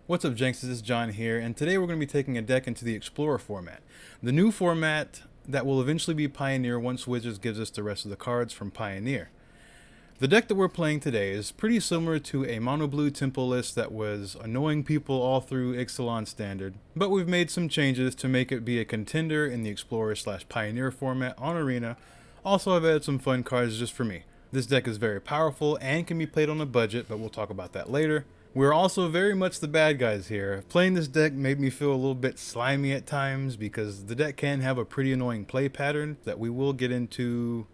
What's up, Jenks? This is John here, and today we're going to be taking a deck into the Explorer format. The new format that will eventually be Pioneer once Wizards gives us the rest of the cards from Pioneer. The deck that we're playing today is pretty similar to a mono blue tempo list that was annoying people all through Ixalan Standard, but we've made some changes to make it be a contender in the Explorer/Pioneer format on Arena. Also, I've added some fun cards just for me. This deck is very powerful and can be played on a budget, but we'll talk about that later. We're also very much the bad guys here. Playing this deck made me feel a little bit slimy at times because the deck can have a pretty annoying play pattern that we will get into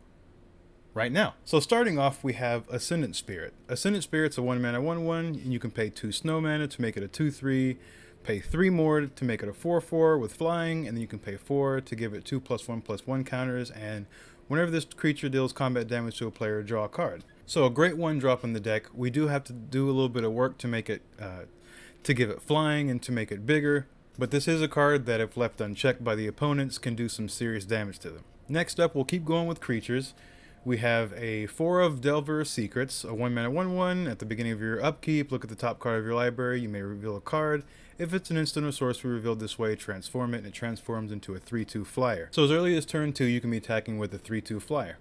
right now. So starting off, we have Ascendant Spirit. Ascendant Spirit's a 1-mana 1/1, and you can pay 2 snow mana to make it a 2/3, pay 3 more to make it a 4/4 with flying, and then you can pay 4 to give it 2+1/+1 counters, and whenever this creature deals combat damage to a player, draw a card. So a great 1-drop in the deck. We do have to do a little bit of work to make it, to give it flying and to make it bigger, but this is a card that if left unchecked by the opponents can do some serious damage to them. Next up, we'll keep going with creatures. We have a 4 of Delver's Secrets, a 1-mana 1/1. At the beginning of your upkeep, look at the top card of your library. You may reveal a card. If it's an instant or sorcery revealed this way, transform it, and it transforms into a 3/2 flyer. So as early as turn 2, you can be attacking with a 3/2 flyer.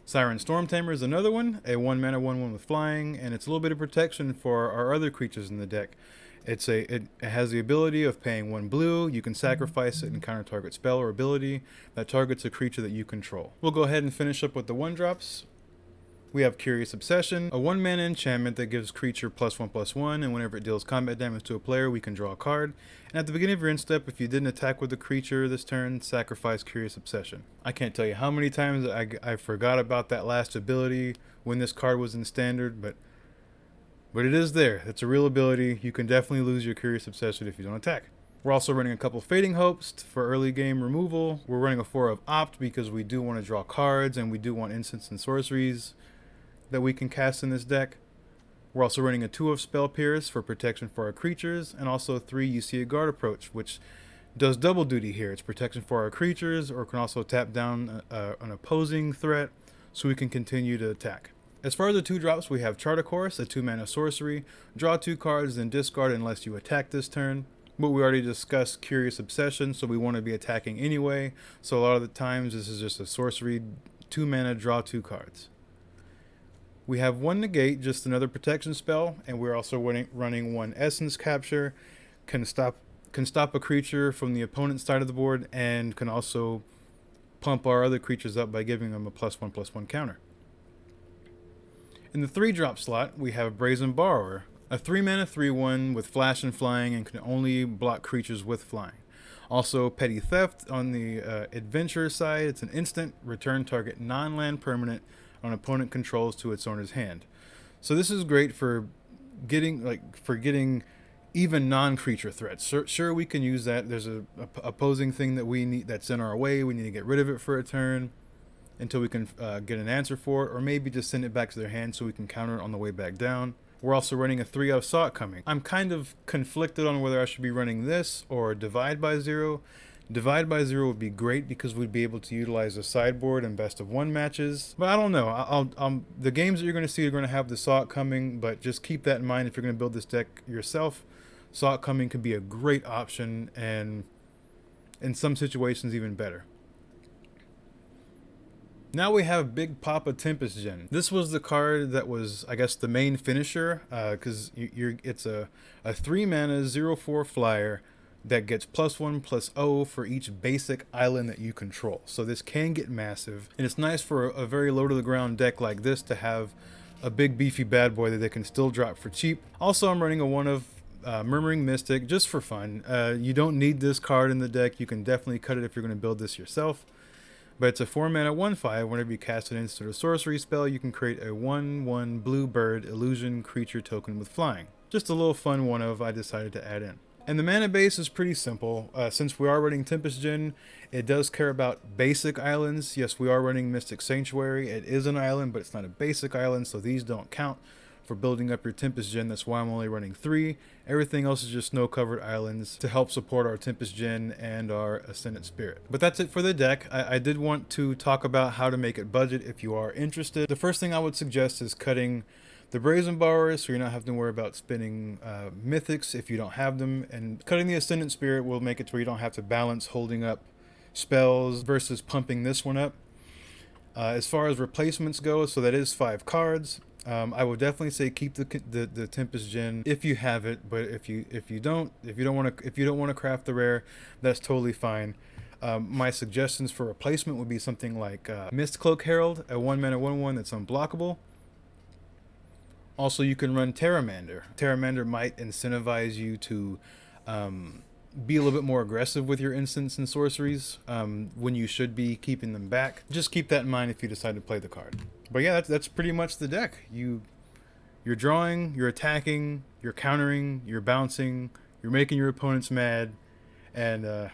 Siren Stormtamer is another one, a 1-mana 1/1 with flying, and it's a little bit of protection for our other creatures in the deck. It has the ability of paying 1 blue. You can sacrifice it and counter target spell or ability that targets a creature that you control. We'll go ahead and finish up with the 1-drops. We have Curious Obsession, a 1-mana enchantment that gives creature +1/+1, and whenever it deals combat damage to a player, we can draw a card. And at the beginning of your end step, if you didn't attack with the creature this turn, sacrifice Curious Obsession. I can't tell you how many times I forgot about that last ability when this card was in Standard, but it is there. It's a real ability. You can definitely lose your Curious Obsession if you don't attack. We're also running a couple Fading Hopes for early game removal. We're running a 4 of Opt because we do want to draw cards and we do want instants and sorceries that we can cast in this deck. We're also running a 2 of Spell Pierce for protection for our creatures, and also 3 You See a Guard Approach, which does double duty here. It's protection for our creatures, or can also tap down an opposing threat so we can continue to attack. As far as the 2-drops, we have Chart a Course, a 2-mana sorcery. Draw 2 cards, then discard unless you attack this turn. But we already discussed Curious Obsession, so we want to be attacking anyway. So a lot of the times, this is just a sorcery, 2-mana, draw 2 cards. We have 1 Negate, just another protection spell, and we're also running 1 Essence Capture. Can stop a creature from the opponent's side of the board, and can also pump our other creatures up by giving them a +1/+1 counter. In the 3-drop slot, we have Brazen Borrower, a 3-mana 3/1 with flash and flying, and can only block creatures with flying. Also, Petty Theft on the adventure side. It's an instant, return target non-land permanent on opponent controls to its owner's hand. So this is great for getting even non-creature threats. Sure, we can use that. There's a opposing thing that we need that's in our way. We need to get rid of it for a turn until we can get an answer for it, or maybe just send it back to their hand so we can counter it on the way back down. We're also running a 3 of Saw It Coming. I'm kind of conflicted on whether I should be running this or Divide by Zero. Divide by Zero would be great because we'd be able to utilize the sideboard in best of 1 matches. But I don't know. The games that you're going to see are going to have the Saw It Coming, but just keep that in mind if you're going to build this deck yourself. Saw It Coming can be a great option, and in some situations even better. Now we have Big Papa Tempest Gen. This was the card that was, I guess, the main finisher, because it's a 3-mana 0/4 flyer that gets +1/+0 for each basic island that you control. So this can get massive, and it's nice for a very low to the ground deck like this to have a big beefy bad boy that they can still drop for cheap. Also, I'm running a 1 of Murmuring Mystic just for fun. You don't need this card in the deck. You can definitely cut it if you're going to build this yourself. But it's a 4-mana 1/5. Whenever you cast an instant or sorcery spell, you can create a 1/1 blue bird illusion creature token with flying. Just a little fun 1 of I decided to add in. And the mana base is pretty simple. Since we are running Tempest Gen, it does care about basic islands. Yes, we are running Mystic Sanctuary. It is an island, but it's not a basic island, so these don't count for building up your Tempest Gen. That's why I'm only running 3. Everything else is just snow-covered islands to help support our Tempest Gen and our Ascendant Spirit. But that's it for the deck. I did want to talk about how to make it budget if you are interested. The first thing I would suggest is cutting the brazen bars, so you're not having to worry about spinning mythics if you don't have them, and cutting the ascendant spirit will make it to where you don't have to balance holding up spells versus pumping this one up. As far as replacements go, so that is 5 cards. I would definitely say keep the Tempest Gen if you have it, but if you don't want to craft the rare, that's totally fine. My suggestions for replacement would be something like Mistcloak Herald, a 1-mana 1/1 that's unblockable. Also, you can run Terramander. Terramander might incentivize you to be a little bit more aggressive with your instants and sorceries when you should be keeping them back. Just keep that in mind if you decide to play the card. But yeah, that's pretty much the deck. You're drawing, you're attacking, you're countering, you're bouncing, you're making your opponents mad, and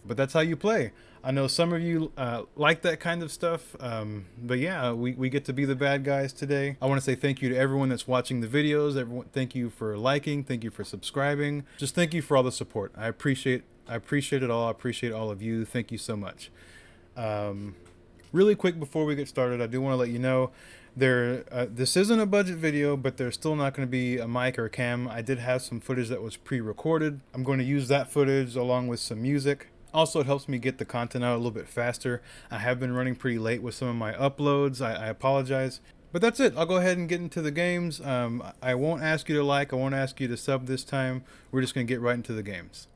but that's how you play. I know some of you like that kind of stuff, but yeah, we get to be the bad guys today. I want to say thank you to everyone that's watching the videos. Everyone, thank you for liking, thank you for subscribing. Just thank you for all the support. I appreciate it all. I appreciate all of you. Thank you so much. Really quick before we get started, I do want to let you know this isn't a budget video, but there's still not going to be a mic or a cam. I did have some footage that was pre-recorded. I'm going to use that footage along with some music. Also, it helps me get the content out a little bit faster. I have been running pretty late with some of my uploads. I apologize. But that's it. I'll go ahead and get into the games. I won't ask you to like. I won't ask you to sub this time. We're just going to get right into the games.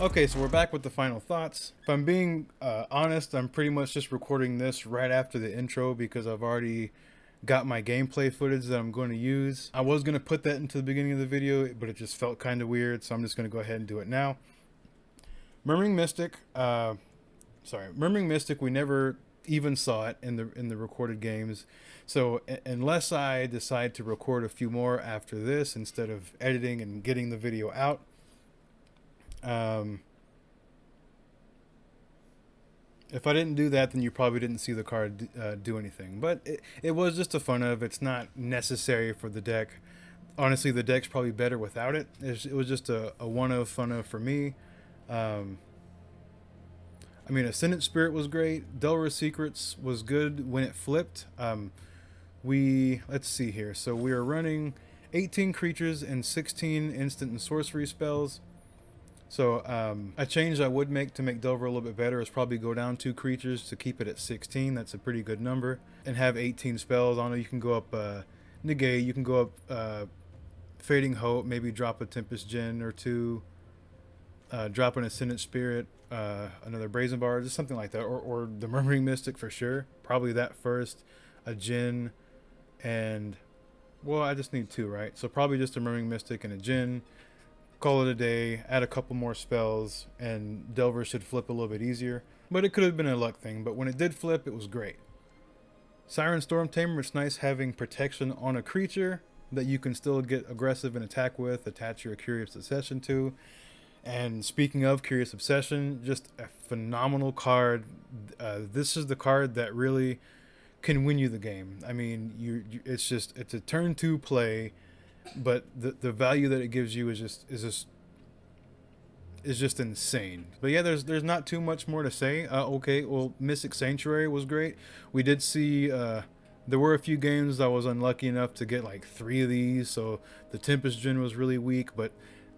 Okay, so we're back with the final thoughts. If I'm being honest, I'm pretty much just recording this right after the intro because I've already got my gameplay footage that I'm going to use. I was going to put that into the beginning of the video, but it just felt kind of weird, so I'm just going to go ahead and do it now. Murmuring Mystic, Murmuring Mystic, we never even saw it in the recorded games. So unless I decide to record a few more after this instead of editing and getting the video out, if I didn't do that, then you probably didn't see the card do anything. But it was just a fun of. It's not necessary for the deck. Honestly, the deck's probably better without it. It was just a one of fun of for me. I mean, Ascendant Spirit was great. Delver's Secrets was good when it flipped. Let's see here. So we are running 18 creatures and 16 instant and sorcery spells. So a change I would make to make Delver a little bit better is probably go down 2 creatures to keep it at 16. That's a pretty good number. And have 18 spells on it. You can go up Negate. You can go up Fading Hope. Maybe drop a Tempest Djinn or 2. Drop an Ascendant Spirit. Another Brazen Bar. Just something like that. Or the Murmuring Mystic for sure. Probably that first. A Djinn. And, well, I just need 2, right? So probably just a Murmuring Mystic and a Djinn. Call it a day, add a couple more spells, and Delver should flip a little bit easier. But it could have been a luck thing, but when it did flip, it was great. Siren Storm Tamer, it's nice having protection on a creature that you can still get aggressive and attack with, attach your Curious Obsession to. And speaking of Curious Obsession, just a phenomenal card. This is the card that really can win you the game. I mean, it's a turn 2 play. But the value that it gives you is just insane. But yeah, there's not too much more to say. Okay, well, Mystic Sanctuary was great. We did see there were a few games I was unlucky enough to get like 3 of these. So the Tempest Djinn was really weak, but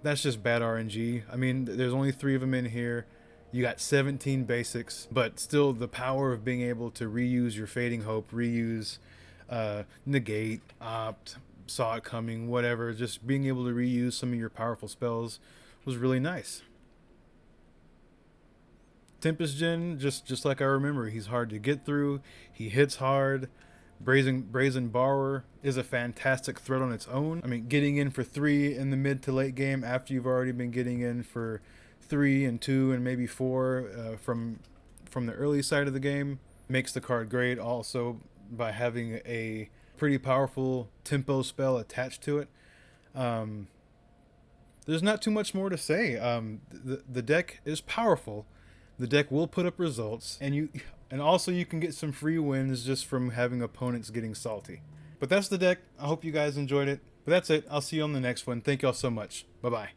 that's just bad RNG. I mean, there's only 3 of them in here. You got 17 basics, but still the power of being able to reuse your Fading Hope, reuse Negate, Opt, Saw It Coming, whatever, just being able to reuse some of your powerful spells was really nice. Tempest Djinn, just like I remember, he's hard to get through, he hits hard. Brazen Borrower is a fantastic threat on its own. I mean, getting in for 3 in the mid to late game after you've already been getting in for 3 and 2 and maybe 4 from the early side of the game makes the card great. Also, by having a pretty powerful tempo spell attached to it. There's not too much more to say. The deck is powerful. The deck will put up results, and also you can get some free wins just from having opponents getting salty. But that's the deck. I hope you guys enjoyed it. But that's it. I'll see you on the next one. Thank y'all so much. Bye-bye.